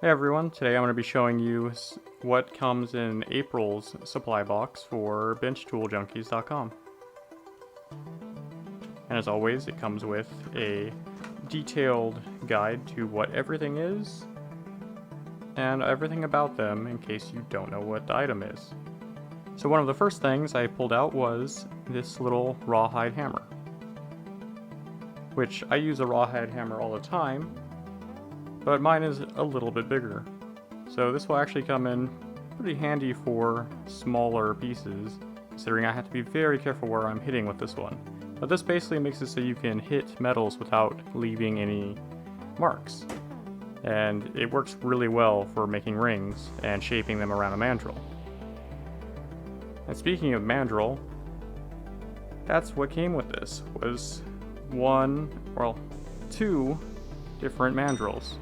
Hey everyone, today I'm going to be showing you what comes in April's supply box for benchtoolJunkies.com. And as always, it comes with a detailed guide to what everything is and everything about them in case you don't know what the item is. So one of the first things I pulled out was this little Rawhide Hammer, which I use a Rawhide Hammer all the time, but mine is a little bit bigger. So this will actually come in pretty handy for smaller pieces, considering I have to be very careful where I'm hitting with this one. But this basically makes it so you can hit metals without leaving any marks. And it works really well for making rings and shaping them around a mandrel. And speaking of mandrel, that's what came with this, was two different mandrels.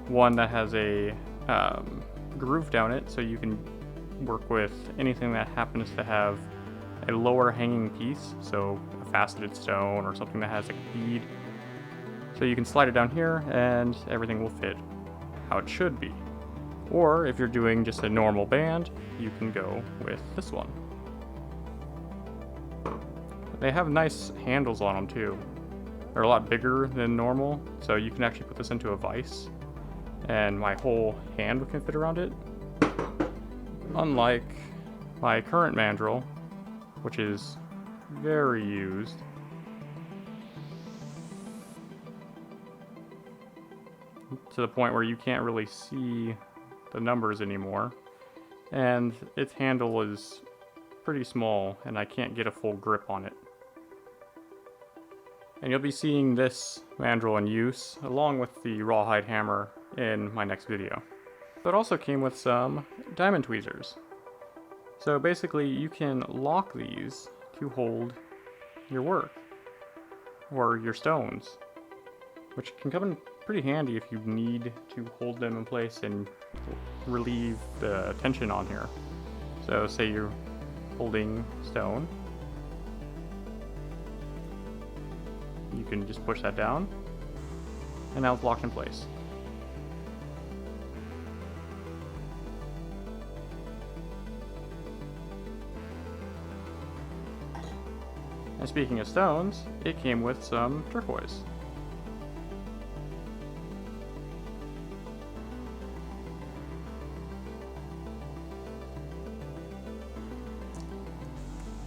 One that has a groove down it, so you can work with anything that happens to have a lower hanging piece, so a faceted stone or something that has a bead. So you can slide it down here and everything will fit how it should be. Or if you're doing just a normal band, you can go with this one. They have nice handles on them too. They're a lot bigger than normal, so you can actually put this into a vise and my whole hand can fit around it. Unlike my current mandrel, which is very used. To the point where you can't really see the numbers anymore. And its handle is pretty small and I can't get a full grip on it. And you'll be seeing this mandrel in use along with the Rawhide Hammer in my next video. But it also came with some diamond tweezers. So basically you can lock these to hold your work or your stones, which can come in pretty handy if you need to hold them in place and relieve the tension on here. So say you're holding stone, you can just push that down and now it's locked in place. And speaking of stones, it came with some turquoise.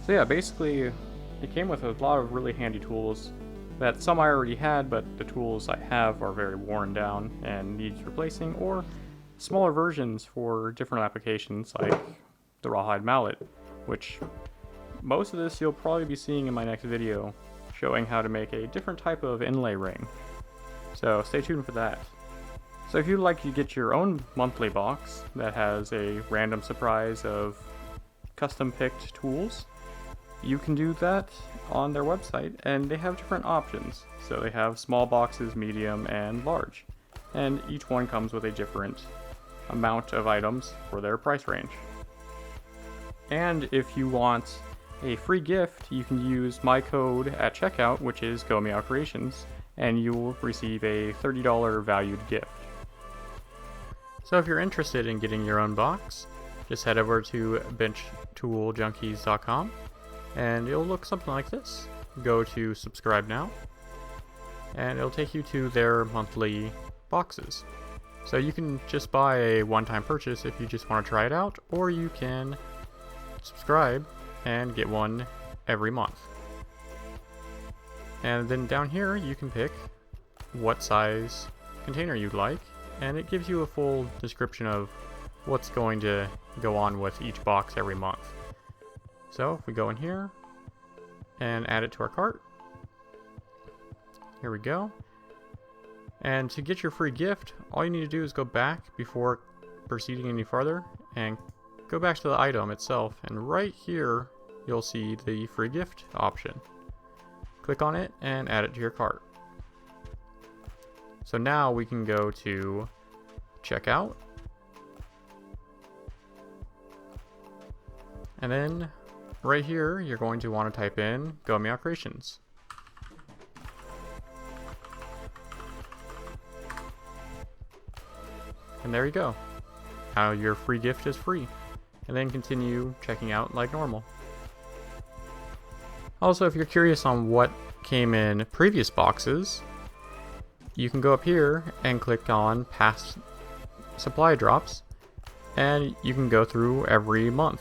So yeah, basically it came with a lot of really handy tools that some I already had, but the tools I have are very worn down and needs replacing, or smaller versions for different applications like the Rawhide mallet, which most of this you'll probably be seeing in my next video, showing how to make a different type of inlay ring. So stay tuned for that. So if you'd like to get your own monthly box that has a random surprise of custom picked tools, you can do that on their website, and they have different options. So they have small boxes, medium, and large. And each one comes with a different amount of items for their price range. And if you want a free gift, you can use my code at checkout, which is GomeowCreations, and you will receive a $30 valued gift. So if you're interested in getting your own box, just head over to benchtoolJunkies.com and it'll look something like this. Go to subscribe now and it'll take you to their monthly boxes. So you can just buy a one-time purchase if you just want to try it out, or you can subscribe and get one every month. And then down here you can pick what size container you'd like, and it gives you a full description of what's going to go on with each box every month. So if we go in here and add it to our cart, here we go. And to get your free gift, all you need to do is go back before proceeding any farther and go back to the item itself, and right here you'll see the free gift option. Click on it and add it to your cart. So now we can go to checkout, and then right here you're going to want to type in GomeowCreations. And there you go. Now your free gift is free. And then continue checking out like normal. Also, if you're curious on what came in previous boxes, you can go up here and click on past supply drops, and you can go through every month.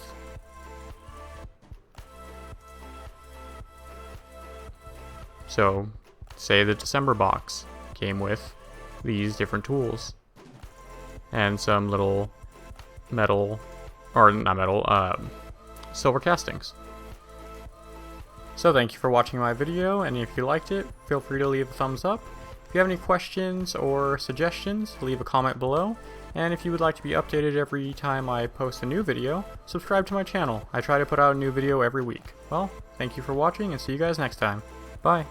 So, say the December box came with these different tools and some little metal, or not metal, silver castings. So thank you for watching my video, and if you liked it, feel free to leave a thumbs up. If you have any questions or suggestions, leave a comment below. And if you would like to be updated every time I post a new video, subscribe to my channel. I try to put out a new video every week. Well, thank you for watching, and see you guys next time. Bye!